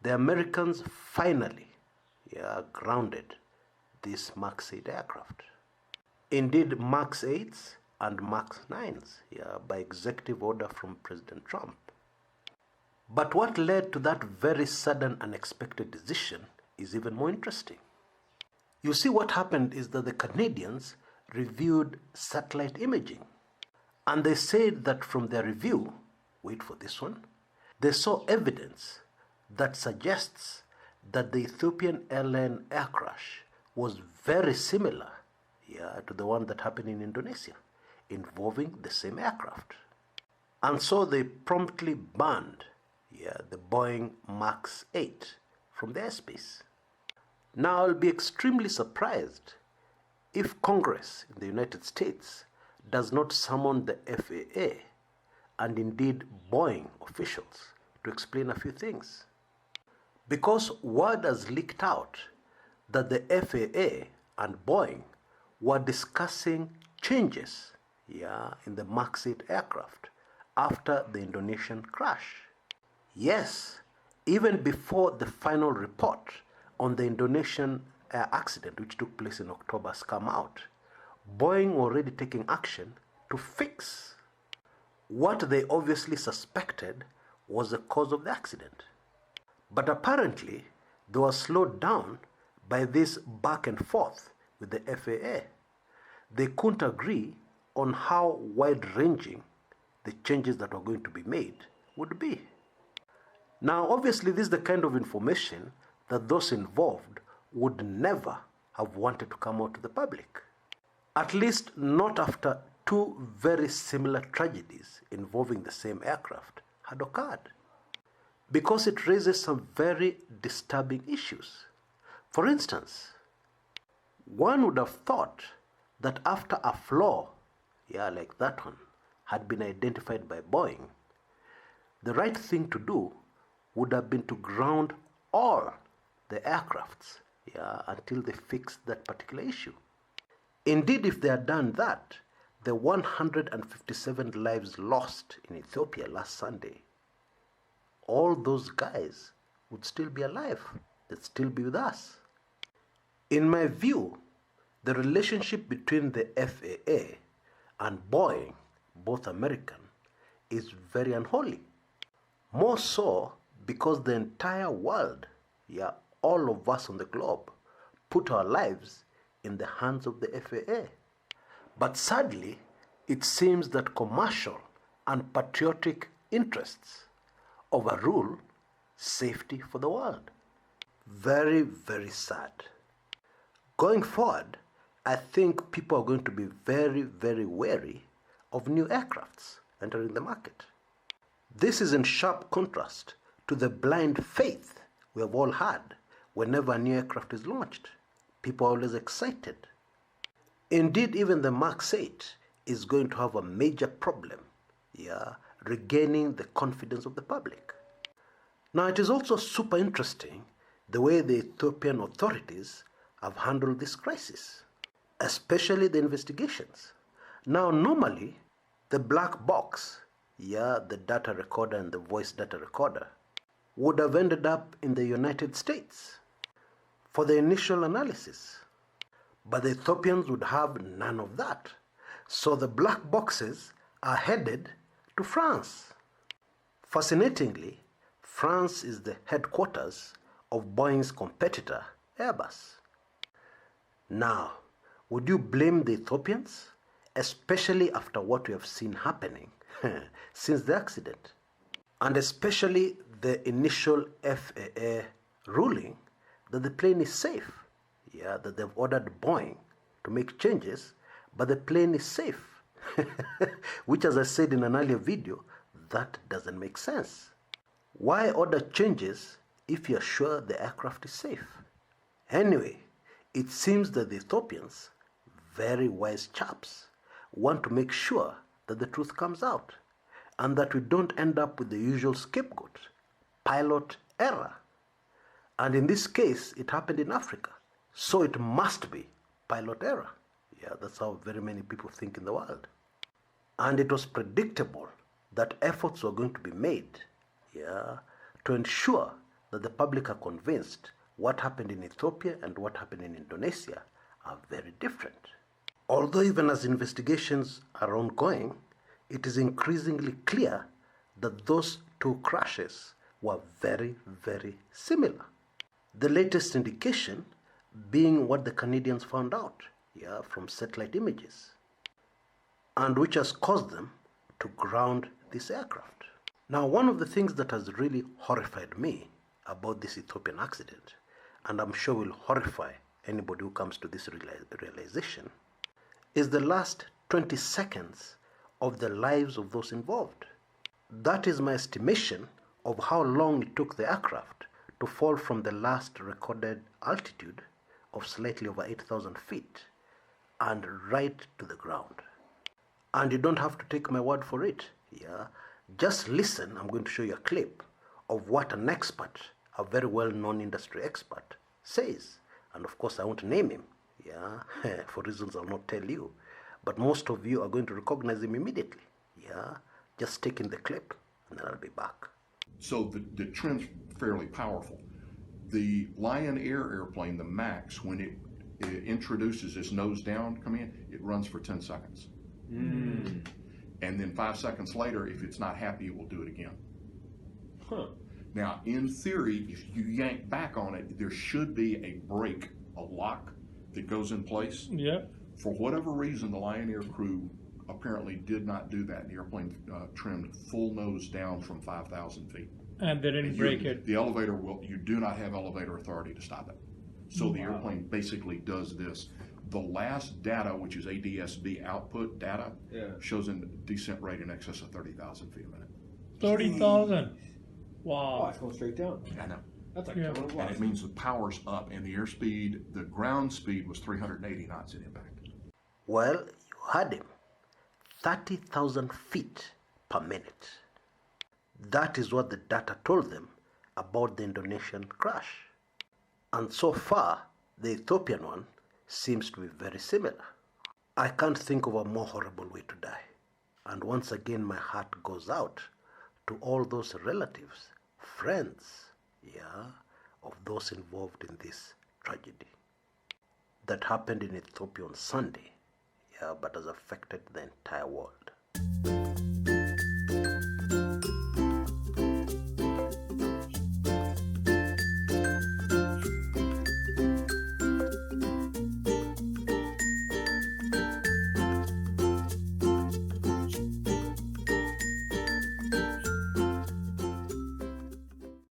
the Americans finally grounded these Max 8 aircraft. Indeed, Max 8s and Max 9s by executive order from President Trump. But what led to that very sudden, unexpected decision is even more interesting. You see, what happened is that the Canadians reviewed satellite imaging, and they said that from their review, wait for this one, they saw evidence that suggests that the Ethiopian airline air crash was very similar to the one that happened in Indonesia, involving the same aircraft. And so they promptly banned the Boeing Max 8 from the airspace. Now, I'll be extremely surprised if Congress in the United States does not summon the FAA and indeed Boeing officials to explain a few things. Because word has leaked out that the FAA and Boeing were discussing changes in the Max 8 aircraft after the Indonesian crash. Yes, even before the final report on the Indonesian accident, which took place in October, has come out, Boeing already taking action to fix what they obviously suspected was the cause of the accident. But apparently, they were slowed down by this back and forth with the FAA. They couldn't agree on how wide-ranging the changes that were going to be made would be. Now, obviously, this is the kind of information that those involved would never have wanted to come out to the public. At least not after two very similar tragedies involving the same aircraft had occurred. Because it raises some very disturbing issues. For instance, one would have thought that after a flaw, like that one, had been identified by Boeing, the right thing to do would have been to ground all the aircrafts until they fixed that particular issue. Indeed, if they had done that, the 157 lives lost in Ethiopia last Sunday, all those guys would still be alive. They'd still be with us. In my view, the relationship between the FAA and Boeing, both American, is very unholy. More so because the entire world, all of us on the globe, put our lives in the hands of the FAA. But sadly, it seems that commercial and patriotic interests overrule safety for the world. Very, very sad. Going forward, I think people are going to be very, very wary of new aircrafts entering the market. This is in sharp contrast to the blind faith we have all had whenever a new aircraft is launched. People are always excited. Indeed, even the Max 8 is going to have a major problem, regaining the confidence of the public. Now, it is also super interesting the way the Ethiopian authorities have handled this crisis, especially the investigations. Now, normally, the black box, the data recorder and the voice data recorder, would have ended up in the United States for the initial analysis. But the Ethiopians would have none of that. So the black boxes are headed to France. Fascinatingly, France is the headquarters of Boeing's competitor, Airbus. Now, would you blame the Ethiopians, especially after what we have seen happening since the accident? And especially the initial FAA ruling that the plane is safe, that they've ordered Boeing to make changes, but the plane is safe. Which, as I said in an earlier video, that doesn't make sense. Why order changes if you're sure the aircraft is safe? Anyway, it seems that the Ethiopians, very wise chaps, want to make sure that the truth comes out and that we don't end up with the usual scapegoat, pilot error. And in this case, it happened in Africa. So it must be pilot error. That's how very many people think in the world. And it was predictable that efforts were going to be made to ensure that the public are convinced what happened in Ethiopia and what happened in Indonesia are very different. Although even as investigations are ongoing, it is increasingly clear that those two crashes were very, very similar. The latest indication being what the Canadians found out, from satellite images, and which has caused them to ground this aircraft. Now, one of the things that has really horrified me about this Ethiopian accident, and I'm sure will horrify anybody who comes to this realization, is the last 20 seconds of the lives of those involved. That is my estimation of how long it took the aircraft to fall from the last recorded altitude of slightly over 8,000 feet and right to the ground. And you don't have to take my word for it. Just listen. I'm going to show you a clip of what an expert, a very well-known industry expert, says. And of course, I won't name him, for reasons I'll not tell you. But most of you are going to recognize him immediately. Just take in the clip, and then I'll be back. So the trend's fairly powerful. The Lion Air airplane, the MAX, when it introduces its nose down command, it runs for 10 seconds. And then 5 seconds later, if it's not happy, it will do it again. Now, in theory, if you yank back on it, there should be a brake, a lock that goes in place. For whatever reason, the Lion Air crew apparently did not do that. The airplane trimmed full nose down from 5,000 feet. And they didn't break it. The elevator you do not have elevator authority to stop it. So the airplane basically does this. The last data, which is ADS-B output data, shows a descent rate in excess of 30,000 feet a minute. 30,000. Wow. Oh, it's going straight down. I know. That's like And it means the power's up, and the airspeed, the ground speed was 380 knots at impact. Well, you heard him. 30,000 feet per minute. That is what the data told them about the Indonesian crash. And so far, the Ethiopian one seems to be very similar. I can't think of a more horrible way to die. And once again, my heart goes out to all those relatives, friends, of those involved in this tragedy that happened in Ethiopia on Sunday, but has affected the entire world.